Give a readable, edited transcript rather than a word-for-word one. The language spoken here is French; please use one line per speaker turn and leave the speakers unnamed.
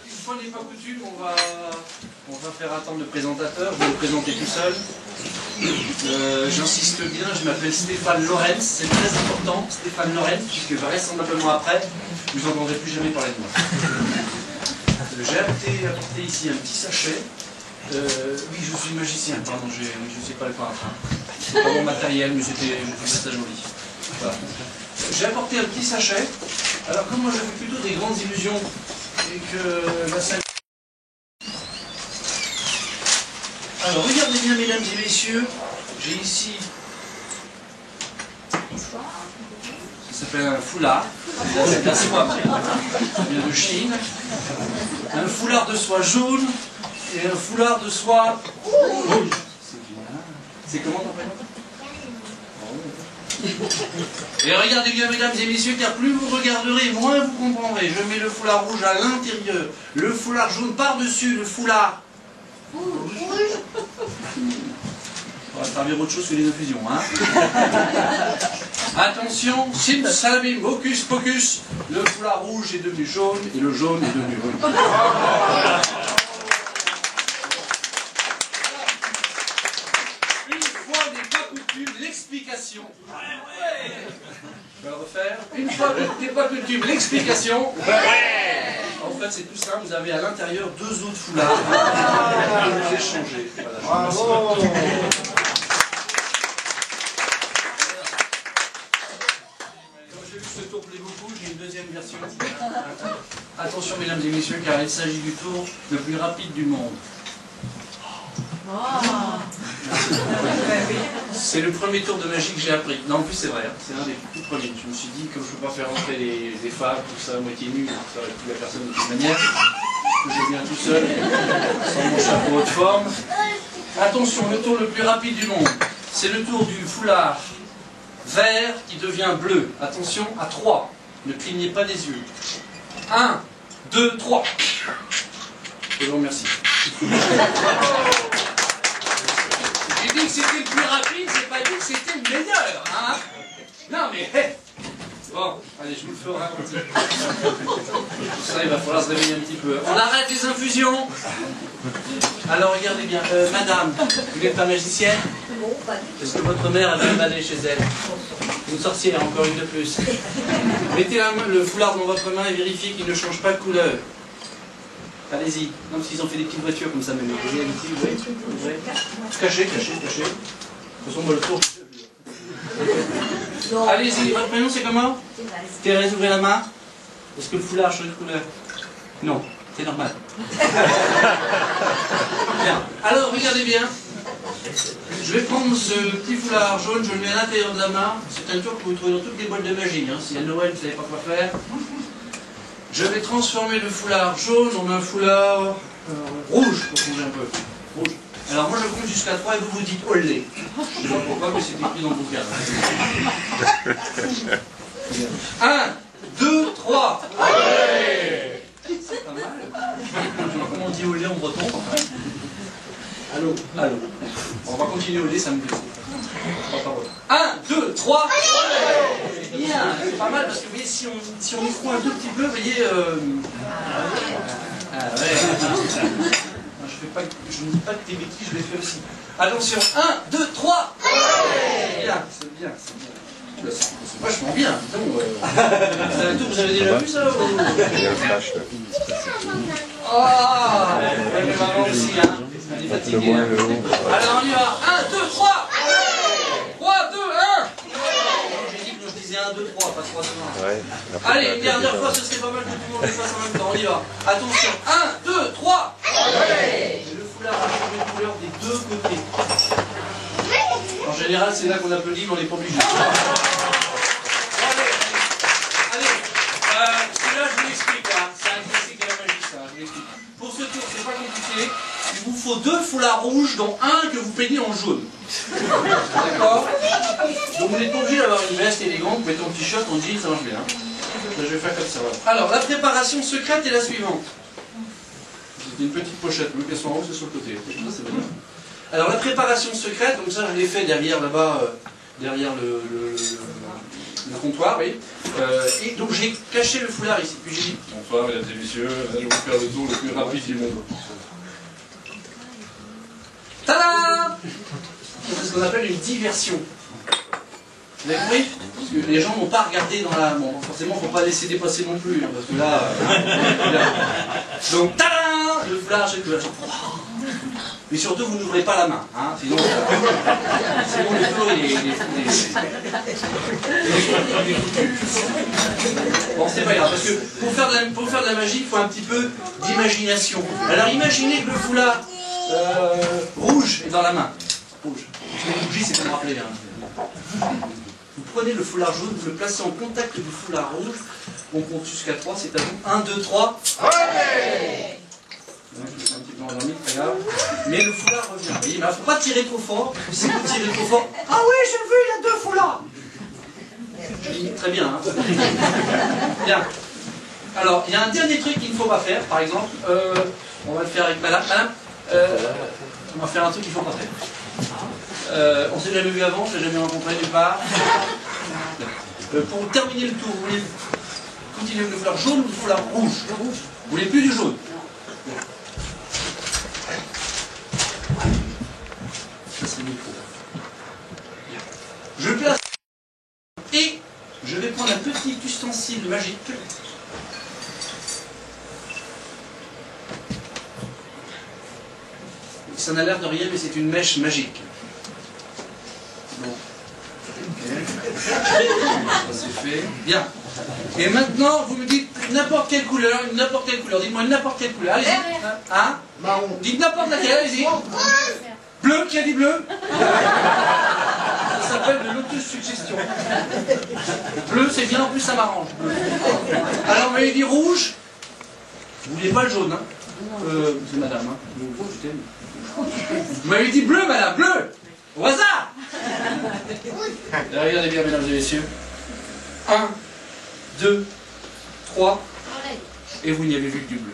Une fois n'est pas coutume, on va faire attendre le présentateur. Je vais le présenter tout seul. J'insiste bien, je m'appelle Stéphane Lorenz, c'est très important, Stéphane Lorenz, puisque vraisemblablement après, vous n'entendrez plus jamais parler de moi. J'ai apporté ici un petit sachet. Oui, je suis magicien, pardon, je ne sais pas le peintre. C'est pas mon matériel, mais je trouvais ça joli. Voilà. J'ai apporté un petit sachet. Alors, comme moi je fais plutôt des grandes illusions et que la salle. Alors, regardez bien, mesdames et messieurs, j'ai ici. Ça s'appelle un foulard. C'est de la soie, ça vient de Chine. Un foulard de soie jaune et un foulard de soie rouge. C'est bien. C'est comment ton prénom? Et regardez bien, mesdames et messieurs, car plus vous regarderez, moins vous comprendrez. Je mets le foulard rouge à l'intérieur, le foulard jaune par-dessus, le foulard rouge. On va servir autre chose que les infusions, hein. Attention, sim salabim, hocus pocus, le foulard rouge est devenu jaune et le jaune est devenu rouge. Une fois n'est pas coutume, l'explication. Je vais le refaire. Une fois n'est pas coutume, l'explication. En fait, c'est tout simple, vous avez à l'intérieur deux autres foulards. Vous échangez. Voilà, bravo. Ce tour plaît beaucoup, j'ai une deuxième version. Attention mesdames et messieurs, car il s'agit du tour le plus rapide du monde. C'est le premier tour de magie que j'ai appris. Non, en plus c'est vrai, hein, c'est un des tout premiers. Je me suis dit, comme je ne peux pas faire entrer des femmes, tout ça, à moitié nu, ça aurait plus la personne de toute manière, que je viens tout seul, sans mon chapeau haute forme. Attention, le tour le plus rapide du monde, c'est le tour du foulard vert qui devient bleu. Attention, à 3. Ne clignez pas des yeux. 1, 2, 3. Je vous remercie. J'ai dit que c'était le plus rapide, j'ai pas dit que c'était le meilleur. Hein, non mais... Hey. Bon, allez, je vous le ferai raconter. Ça, il va falloir se réveiller un petit peu. On arrête les infusions. Alors, regardez bien. Madame, vous n'êtes pas magicienne?
Non, pas du tout.
Est-ce que votre mère avait une balai chez elle? Une sorcière, encore une de plus. Mettez le foulard dans votre main et vérifiez qu'il ne change pas de couleur. Allez-y. Non, parce qu'ils ont fait des petites voitures comme ça, même. Vous voyez, ouais. Cachez. De toute façon, moi, le tour... Allez-y, votre prénom c'est comment? Thérèse, ouvrez la main. Est-ce que le foulard change de couleur? Non, c'est normal. Bien. Alors, regardez bien. Je vais prendre ce petit foulard jaune, je le mets à l'intérieur de la main. C'est un tour que vous trouvez dans toutes les boîtes de magie. Hein. Si à Noël, vous ne savez pas quoi faire. Je vais transformer le foulard jaune en un foulard rouge, pour changer un peu. Rouge. Alors moi je compte jusqu'à 3 et vous vous dites olé. Je ne sais pas pourquoi, mais c'est écrit dans le bouquin. 1, 2, 3. Olé. C'est pas mal. Comment on dit olé en breton? Allô. On va continuer olé, ça me plaît. 1, 2, 3. C'est bien, c'est pas mal parce que vous voyez, si on y croit un tout petit peu, vous voyez... Je ne dis pas que t'es bêtises, je l'ai fait aussi. Attention, 1, 2, 3. C'est bien. C'est vachement bien. Vous avez déjà vu ça?
Il y a le flash là.
Ah, mais maman aussi, hein. Elle est fatiguée. Hein. Alors on y va. 1, 2, 3. 3, 2, 1. J'ai dit que je disais 1, 2, 3, pas 3, 2, 1.
Ouais,
allez, une dernière fois, ce serait pas mal que tout le monde le fasse en même temps. On y va. Attention, 1, 2, 3. Le foulard a changé de couleur des deux côtés. En général, c'est là qu'on applaudit, mais on n'est pas obligé. Allez, celui-là, je vous l'explique. Hein. C'est un classique de la magie, ça. Je vous l'explique. Pour ce tour, c'est pas compliqué. Il vous faut 2 foulards rouges, dont un que vous peignez en jaune. D'accord? Donc vous n'êtes pas obligé d'avoir une veste élégante, vous mettez en t-shirt, en jean, ça marche bien. Là, je vais faire comme ça. Voilà. Alors, la préparation secrète est la suivante. C'est une petite pochette, le qu'elle soit en haut, c'est sur le côté. Ça, c'est bien. Alors, la préparation secrète, donc ça, je l'ai fait derrière, là-bas, derrière le comptoir, oui. Et donc j'ai caché le foulard ici. Puis j'ai dit, bonsoir mesdames et messieurs, je vais vous faire le tour le plus rapide du monde. Tada! C'est ce qu'on appelle une diversion. Vous avez compris? Parce que les gens n'ont pas regardé dans la... Bon, forcément, il ne faut pas laisser dépasser non plus, hein, parce que là... Donc, tada! Le foulard, j'ai couvert. Mais surtout, vous n'ouvrez pas la main, hein, sinon... sinon, le flot, il est Bon, c'est pas grave, parce que pour faire de la magie, il faut un petit peu d'imagination. Alors, imaginez que le foulard rouge est dans la main. Rouge. Les bougies, c'est pour me rappeler, hein. Vous prenez le foulard jaune, vous le placez en contact du foulard rouge, on compte jusqu'à 3, c'est à vous. 1, 2, 3. Ouais! Je suis un petit peu endormi, très grave. Mais le foulard revient. Vous voyez, il ne faut pas tirer trop fort. Si vous tirez trop fort, ah oui, j'ai vu, il y a 2 foulards. Très bien. Hein. Bien. Alors, il y a un dernier truc qu'il ne faut pas faire, par exemple. On va le faire avec madame. Madame, on va faire un truc qu'il ne faut pas faire. On ne s'est jamais vu avant, je ne l'ai jamais rencontré nulle part. Pour terminer le tour, vous voulez continuer avec le foulard jaune ou le foulard rouge? Vous voulez plus du jaune? Ça c'est le micro. Je le place et je vais prendre un petit ustensile magique. Ça n'a l'air de rien, mais c'est une mèche magique. Bon. Okay. Ça c'est fait. Bien. Et maintenant, vous me dites n'importe quelle couleur, Dites-moi n'importe quelle couleur. Allez-y. Hein? Marron. Dites n'importe laquelle, allez-y. Bleu, qui a dit bleu? Ça s'appelle de l'autosuggestion. Bleu, c'est bien, en plus ça m'arrange. Alors, vous m'avez dit rouge. Vous vouliez pas le jaune, hein? C'est madame, hein? Vous m'avez dit bleu, madame, bleu! Au hasard! Regardez bien, mesdames et messieurs. 1, 2, 3. Et vous n'y avez vu que du bleu.